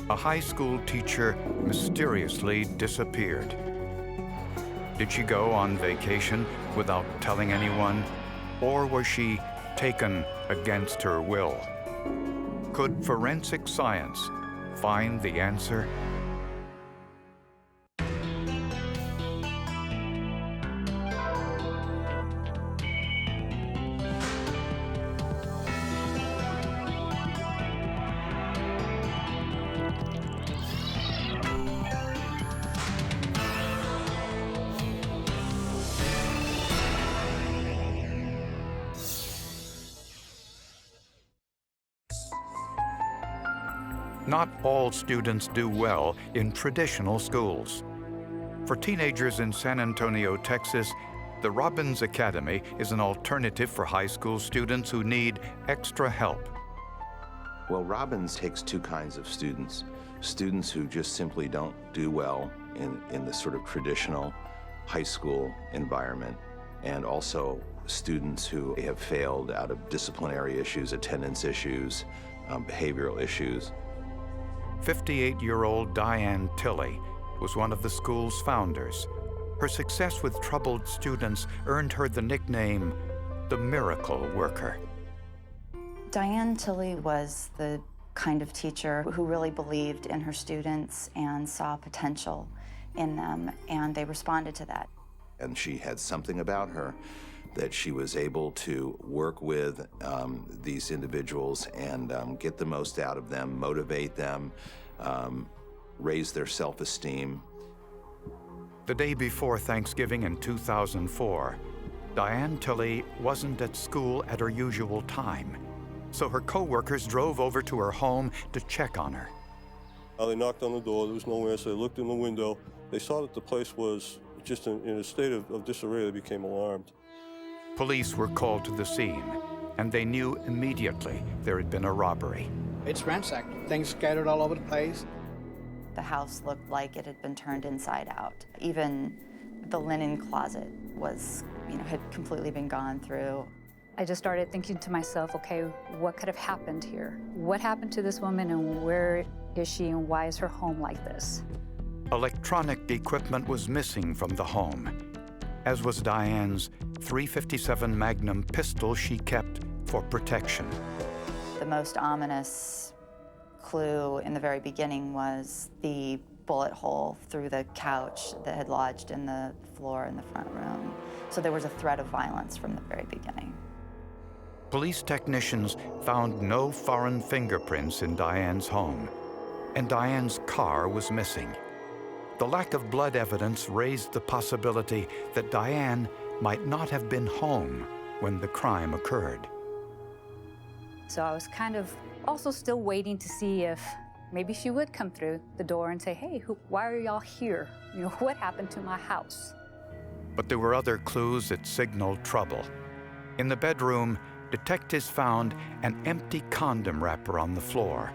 a high school teacher mysteriously disappeared. Did she go on vacation without telling anyone, or was she taken against her will? Could forensic science find the answer? Not all students do well in traditional schools. For teenagers in San Antonio, Texas, the Robbins Academy is an alternative for high school students who need extra help. Well, Robbins takes two kinds of students. Students who just simply don't do well in the sort of traditional high school environment, and also students who have failed out of disciplinary issues, attendance issues, behavioral issues. 58-year-old Diane Tilley was one of the school's founders. Her success with troubled students earned her the nickname, the Miracle Worker. Diane Tilley was the kind of teacher who really believed in her students and saw potential in them, and they responded to that. And she had something about her that she was able to work with these individuals and get the most out of them, motivate them, raise their self-esteem. The day before Thanksgiving in 2004, Diane Tilley wasn't at school at her usual time, so her co-workers drove over to her home to check on her. They knocked on the door, there was no answer. They looked in the window. They saw that the place was just in a state of disarray. They became alarmed. Police were called to the scene, and they knew immediately there had been a robbery. It's ransacked, things scattered all over the place. The house looked like it had been turned inside out. Even the linen closet was, had completely been gone through. I just started thinking to myself, okay, what could have happened here? What happened to this woman, and where is she, and why is her home like this? Electronic equipment was missing from the home, as was Diane's .357 Magnum pistol she kept for protection. The most ominous clue in the very beginning was the bullet hole through the couch that had lodged in the floor in the front room. So there was a threat of violence from the very beginning. Police technicians found no foreign fingerprints in Diane's home, and Diane's car was missing. The lack of blood evidence raised the possibility that Diane might not have been home when the crime occurred. So I was kind of also still waiting to see if maybe she would come through the door and say, hey, why are y'all here? What happened to my house? But there were other clues that signaled trouble. In the bedroom, detectives found an empty condom wrapper on the floor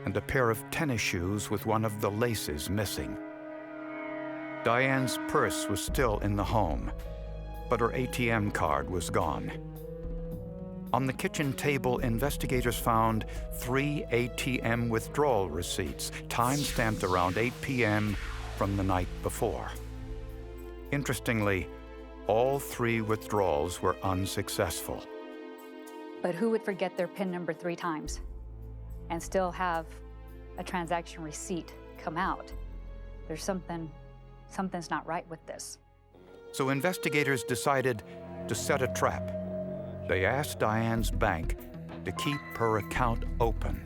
and a pair of tennis shoes with one of the laces missing. Diane's purse was still in the home, but her ATM card was gone. On the kitchen table, investigators found 3 ATM withdrawal receipts, time-stamped around 8 p.m. from the night before. Interestingly, all 3 withdrawals were unsuccessful. But who would forget their PIN number 3 times and still have a transaction receipt come out? There's something's not right with this. So investigators decided to set a trap. They asked Diane's bank to keep her account open.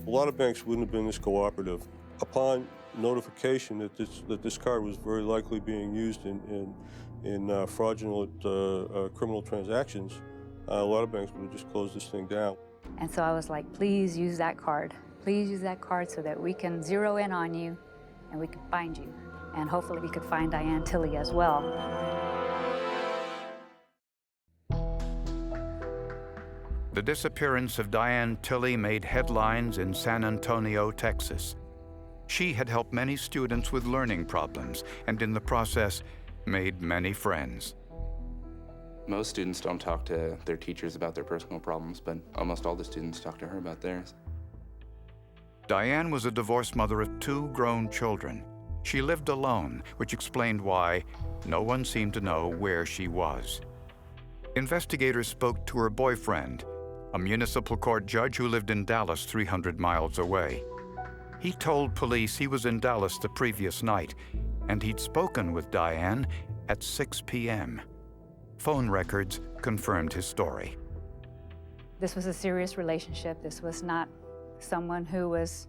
A lot of banks wouldn't have been this cooperative. Upon notification that this card was very likely being used in fraudulent criminal transactions, a lot of banks would have just closed this thing down. And so I was like, please use that card. Please use that card so that we can zero in on you and we can find you. And hopefully we could find Diane Tilley as well. The disappearance of Diane Tilley made headlines in San Antonio, Texas. She had helped many students with learning problems and in the process made many friends. Most students don't talk to their teachers about their personal problems, but almost all the students talk to her about theirs. Diane was a divorced mother of 2 grown children. She lived alone, which explained why no one seemed to know where she was. Investigators spoke to her boyfriend, a municipal court judge who lived in Dallas 300 miles away. He told police he was in Dallas the previous night, and he'd spoken with Diane at 6 p.m. Phone records confirmed his story. This was a serious relationship. This was not someone who was,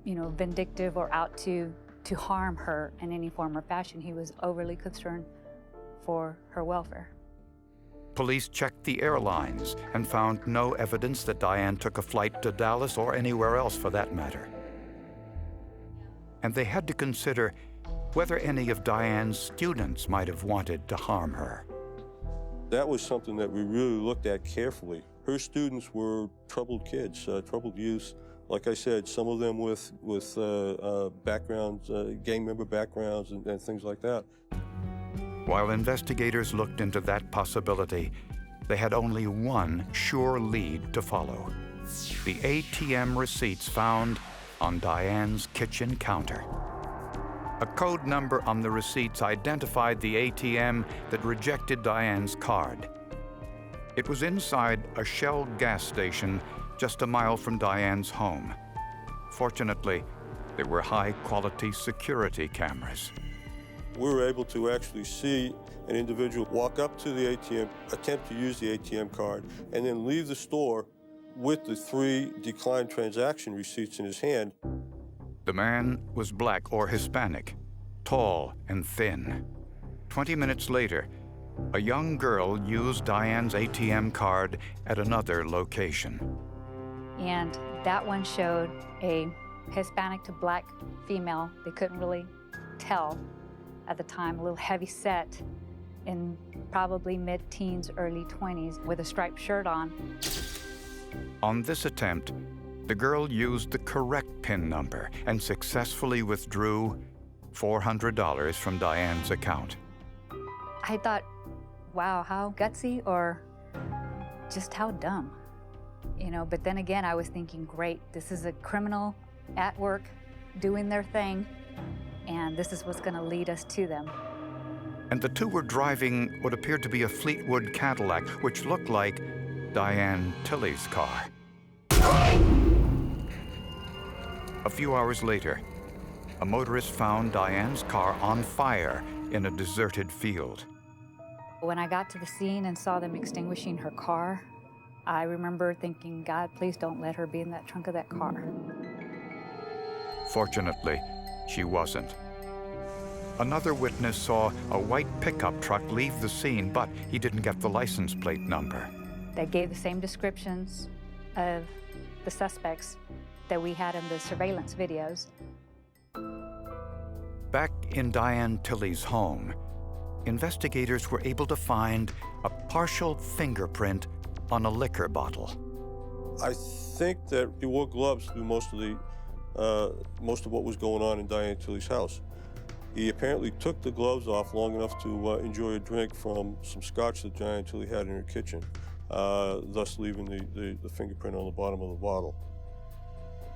vindictive or out to harm her in any form or fashion. He was overly concerned for her welfare. Police checked the airlines and found no evidence that Diane took a flight to Dallas or anywhere else for that matter. And they had to consider whether any of Diane's students might have wanted to harm her. That was something that we really looked at carefully. Her students were troubled kids, troubled youth. Like I said, some of them with backgrounds, gang member backgrounds and things like that. While investigators looked into that possibility, they had only one sure lead to follow: the ATM receipts found on Diane's kitchen counter. A code number on the receipts identified the ATM that rejected Diane's card. It was inside a Shell gas station just a mile from Diane's home. Fortunately, there were high-quality security cameras. We were able to actually see an individual walk up to the ATM, attempt to use the ATM card, and then leave the store with the 3 declined transaction receipts in his hand. The man was black or Hispanic, tall and thin. 20 minutes later, a young girl used Diane's ATM card at another location. And that one showed a Hispanic to black female. They couldn't really tell at the time, a little heavy set in probably mid-teens, early 20s with a striped shirt on. On this attempt, the girl used the correct PIN number and successfully withdrew $400 from Diane's account. I thought, wow, how gutsy, or just how dumb. But then again, I was thinking, great, this is a criminal at work doing their thing, and this is what's going to lead us to them. And the 2 were driving what appeared to be a Fleetwood Cadillac, which looked like Diane Tilley's car. A few hours later, a motorist found Diane's car on fire in a deserted field. When I got to the scene and saw them extinguishing her car, I remember thinking, God, please don't let her be in that trunk of that car. Fortunately, she wasn't. Another witness saw a white pickup truck leave the scene, but he didn't get the license plate number. They gave the same descriptions of the suspects that we had in the surveillance videos. Back in Diane Tilley's home, investigators were able to find a partial fingerprint on a liquor bottle. I think that he wore gloves through most of what was going on in Diane Tilley's house. He apparently took the gloves off long enough to enjoy a drink from some scotch that Diane Tilley had in her kitchen, thus leaving the fingerprint on the bottom of the bottle.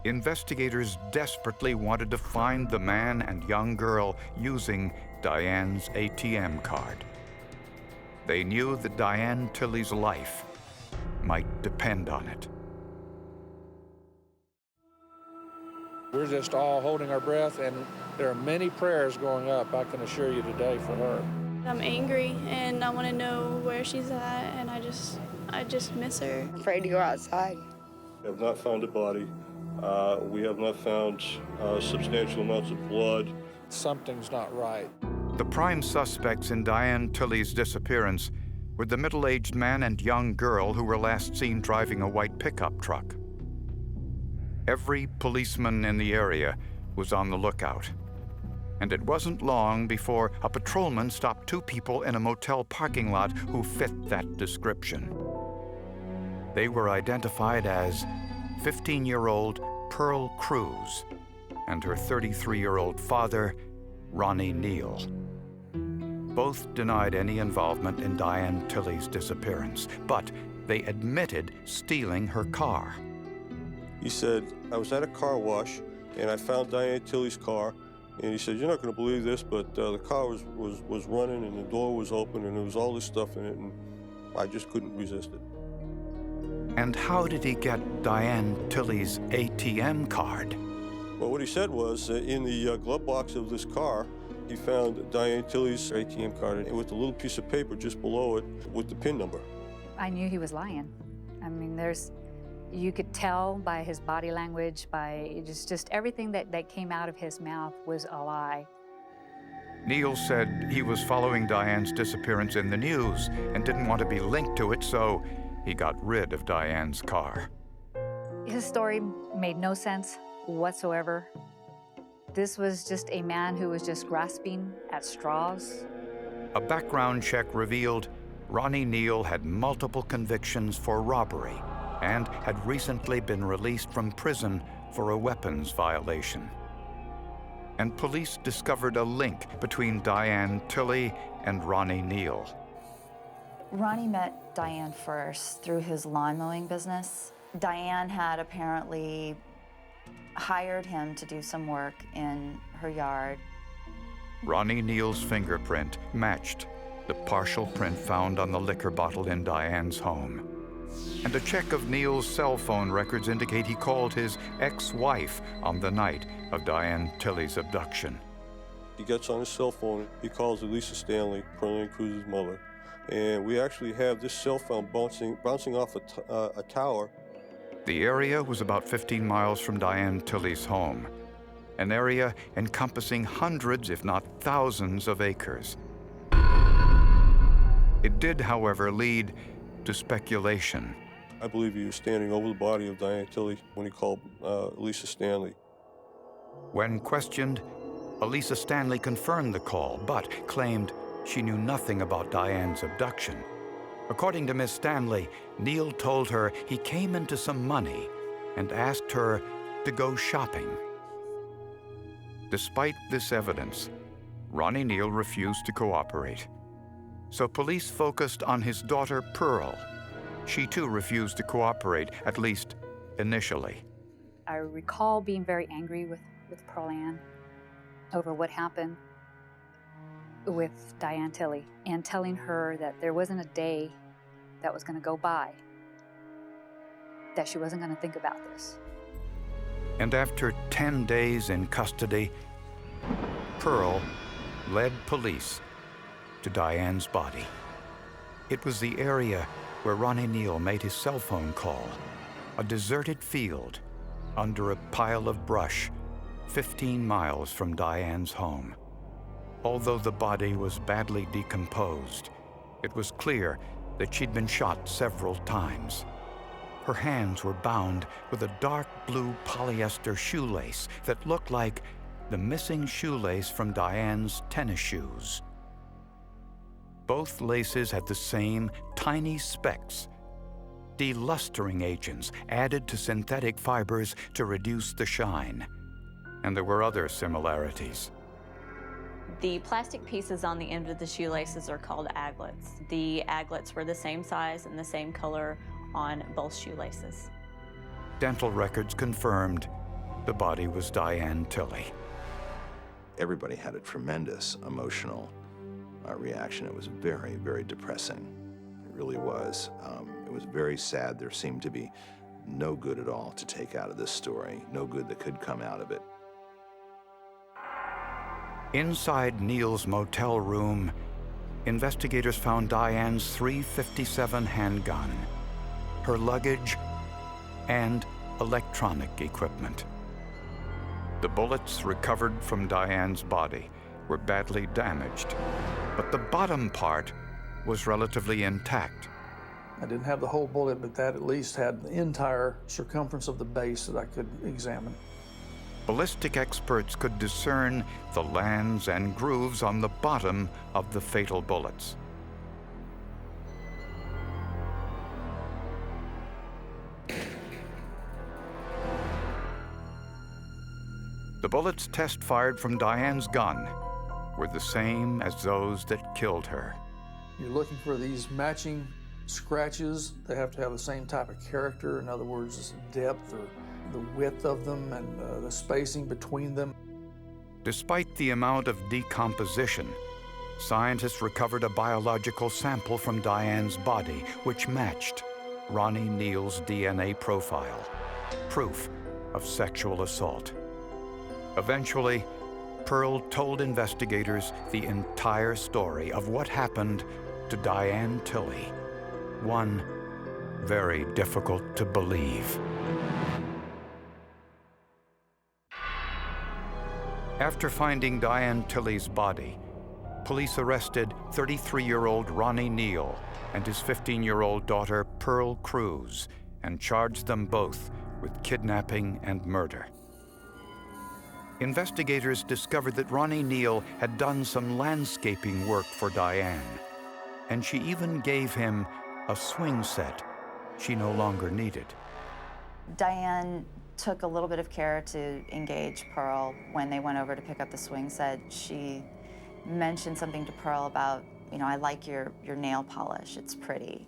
Investigators desperately wanted to find the man and young girl using Diane's ATM card. They knew that Diane Tilley's life might depend on it. We're just all holding our breath, and there are many prayers going up, I can assure you today, for her. I'm angry, and I want to know where she's at, and I just miss her. I'm afraid to go outside. We have not found a body. We have not found substantial amounts of blood. Something's not right. The prime suspects in Diane Tilley's disappearance were the middle-aged man and young girl who were last seen driving a white pickup truck. Every policeman in the area was on the lookout, and it wasn't long before a patrolman stopped 2 people in a motel parking lot who fit that description. They were identified as 15-year-old Pearl Cruz and her 33-year-old father, Ronnie Neal. Both denied any involvement in Diane Tilley's disappearance, but they admitted stealing her car. He said, I was at a car wash and I found Diane Tilley's car. And he said, you're not going to believe this, but the car was running and the door was open and there was all this stuff in it, and I just couldn't resist it. And how did he get Diane Tilley's ATM card? Well, what he said was, in the glove box of this car, he found Diane Tilley's ATM card and with a little piece of paper just below it with the PIN number. I knew he was lying. I mean, you could tell by his body language, by just everything that came out of his mouth was a lie. Neil said he was following Diane's disappearance in the news and didn't want to be linked to it, so he got rid of Diane's car. His story made no sense whatsoever. This was just a man who was just grasping at straws. A background check revealed Ronnie Neal had multiple convictions for robbery and had recently been released from prison for a weapons violation. And police discovered a link between Diane Tilley and Ronnie Neal. Ronnie met Diane first through his lawn mowing business. Diane had apparently hired him to do some work in her yard. Ronnie Neal's fingerprint matched the partial print found on the liquor bottle in Diane's home. And a check of Neal's cell phone records indicate he called his ex-wife on the night of Diane Tilley's abduction. He gets on his cell phone, he calls Elisa Stanley, Pearline Cruz's mother, and we actually have this cell phone bouncing off a tower. The area was about 15 miles from Diane Tilley's home, an area encompassing hundreds, if not thousands, of acres. It did, however, lead to speculation. I believe he was standing over the body of Diane Tilley when he called Elisa Stanley. When questioned, Elisa Stanley confirmed the call, but claimed she knew nothing about Diane's abduction. According to Miss Stanley, Neal told her he came into some money and asked her to go shopping. Despite this evidence, Ronnie Neal refused to cooperate. So police focused on his daughter, Pearl. She too refused to cooperate, at least initially. I recall being very angry with Pearl Ann over what happened with Diane Tilley and telling her that there wasn't a day that was going to go by that she wasn't going to think about this. And after 10 days in custody, Pearl led police to Diane's body. It was the area where Ronnie Neal made his cell phone call, a deserted field under a pile of brush 15 miles from Diane's home. Although the body was badly decomposed, it was clear that she'd been shot several times. Her hands were bound with a dark blue polyester shoelace that looked like the missing shoelace from Diane's tennis shoes. Both laces had the same tiny specks, delustering agents added to synthetic fibers to reduce the shine. And there were other similarities. The plastic pieces on the end of the shoelaces are called aglets. The aglets were the same size and the same color on both shoelaces. Dental records confirmed the body was Diane Tilley. Everybody had a tremendous emotional reaction. It was very, very depressing. It really was. It was very sad. There seemed to be no good at all to take out of this story, no good that could come out of it. Inside Neal's motel room, investigators found Diane's .357 handgun, her luggage, and electronic equipment. The bullets recovered from Diane's body were badly damaged, but the bottom part was relatively intact. I didn't have the whole bullet, but that at least had the entire circumference of the base that I could examine. Ballistic experts could discern the lands and grooves on the bottom of the fatal bullets. The bullets test fired from Diane's gun were the same as those that killed her. You're looking for these matching scratches. They have to have the same type of character. In other words, depth or the width of them and the spacing between them. Despite the amount of decomposition, scientists recovered a biological sample from Diane's body, which matched Ronnie Neal's DNA profile, proof of sexual assault. Eventually, Pearl told investigators the entire story of what happened to Diane Tilley, one very difficult to believe. After finding Diane Tilley's body, police arrested 33-year-old Ronnie Neal and his 15-year-old daughter Pearl Cruz and charged them both with kidnapping and murder. Investigators discovered that Ronnie Neal had done some landscaping work for Diane, and she even gave him a swing set she no longer needed. Diane took a little bit of care to engage Pearl when they went over to pick up the swing set. She mentioned something to Pearl about, I like your nail polish, it's pretty.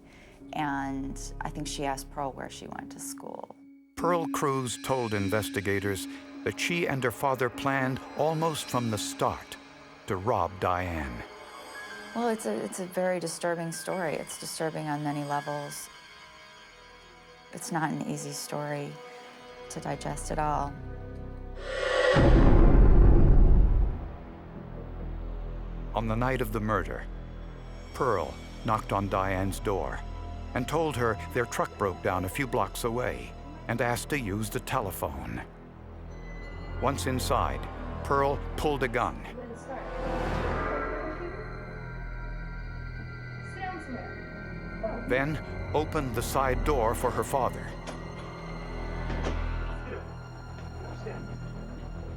And I think she asked Pearl where she went to school. Pearl Cruz told investigators that she and her father planned almost from the start to rob Diane. Well, it's a very disturbing story. It's disturbing on many levels. It's not an easy story to digest at all. On the night of the murder, Pearl knocked on Diane's door and told her their truck broke down a few blocks away and asked to use the telephone. Once inside, Pearl pulled a gun. Then opened the side door for her father.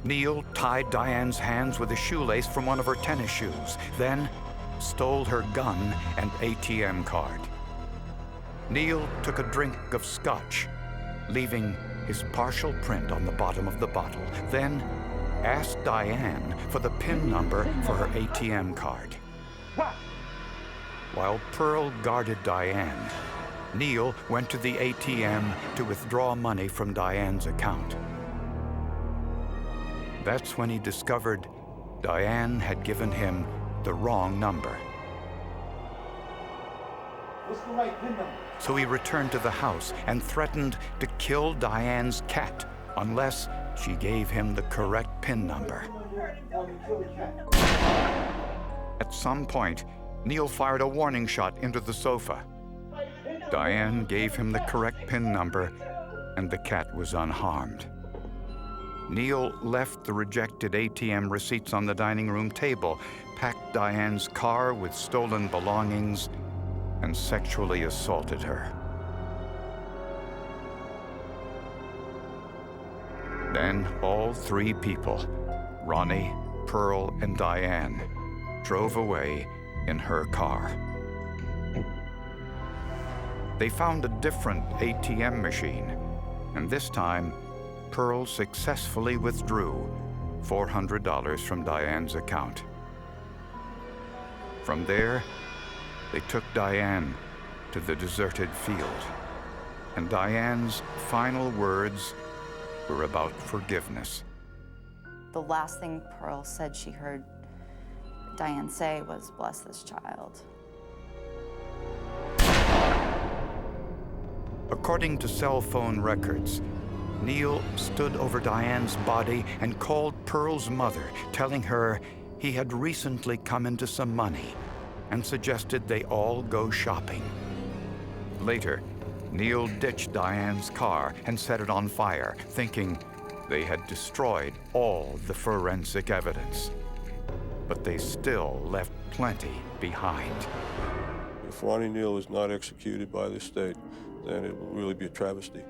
Neal tied Diane's hands with a shoelace from one of her tennis shoes, then stole her gun and ATM card. Neal took a drink of scotch, leaving his partial print on the bottom of the bottle, then asked Diane for the PIN number for her ATM card. While Pearl guarded Diane, Neal went to the ATM to withdraw money from Diane's account. That's when he discovered Diane had given him the wrong number. What's the right PIN number? So he returned to the house and threatened to kill Diane's cat unless she gave him the correct PIN number. At some point, Neal fired a warning shot into the sofa. Diane gave him the correct PIN number, and the cat was unharmed. Neal left the rejected ATM receipts on the dining room table, packed Diane's car with stolen belongings, and sexually assaulted her. Then all three people, Ronnie, Pearl, and Diane, drove away in her car. They found a different ATM machine, and this time, Pearl successfully withdrew $400 from Diane's account. From there, they took Diane to the deserted field, and Diane's final words were about forgiveness. The last thing Pearl said she heard Diane say was, "Bless this child." According to cell phone records, Neal stood over Diane's body and called Pearl's mother, telling her he had recently come into some money and suggested they all go shopping. Later, Neal ditched Diane's car and set it on fire, thinking they had destroyed all the forensic evidence. But they still left plenty behind. If Ronnie Neal is not executed by the state, then it will really be a travesty.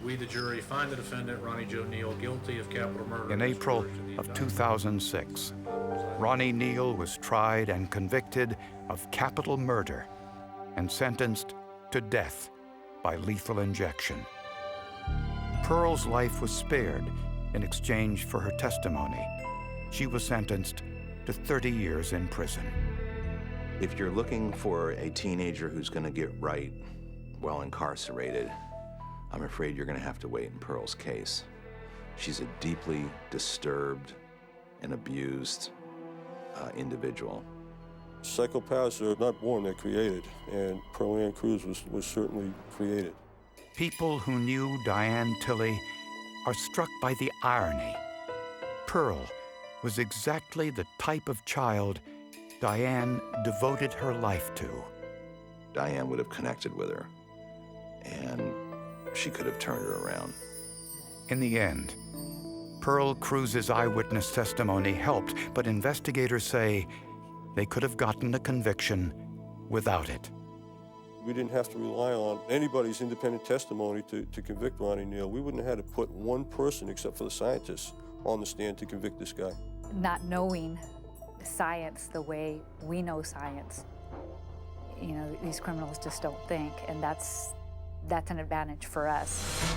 We, the jury, find the defendant, Ronnie Joe Neal, guilty of capital murder. In April of 2006, Ronnie Neal was tried and convicted of capital murder and sentenced to death by lethal injection. Pearl's life was spared in exchange for her testimony. She was sentenced to 30 years in prison. If you're looking for a teenager who's going to get right while incarcerated, I'm afraid you're going to have to wait in Pearl's case. She's a deeply disturbed and abused individual. Psychopaths are not born, they're created, and Pearl Ann Cruz was certainly created. People who knew Diane Tilley are struck by the irony. Pearl was exactly the type of child Diane devoted her life to. Diane would have connected with her, and she could have turned her around. In the end, Pearl Cruz's eyewitness testimony helped, but investigators say they could have gotten a conviction without it. We didn't have to rely on anybody's independent testimony to convict Ronnie Neal. We wouldn't have had to put one person, except for the scientists, on the stand to convict this guy. Not knowing science the way we know science, you know, these criminals just don't think, and that's an advantage for us.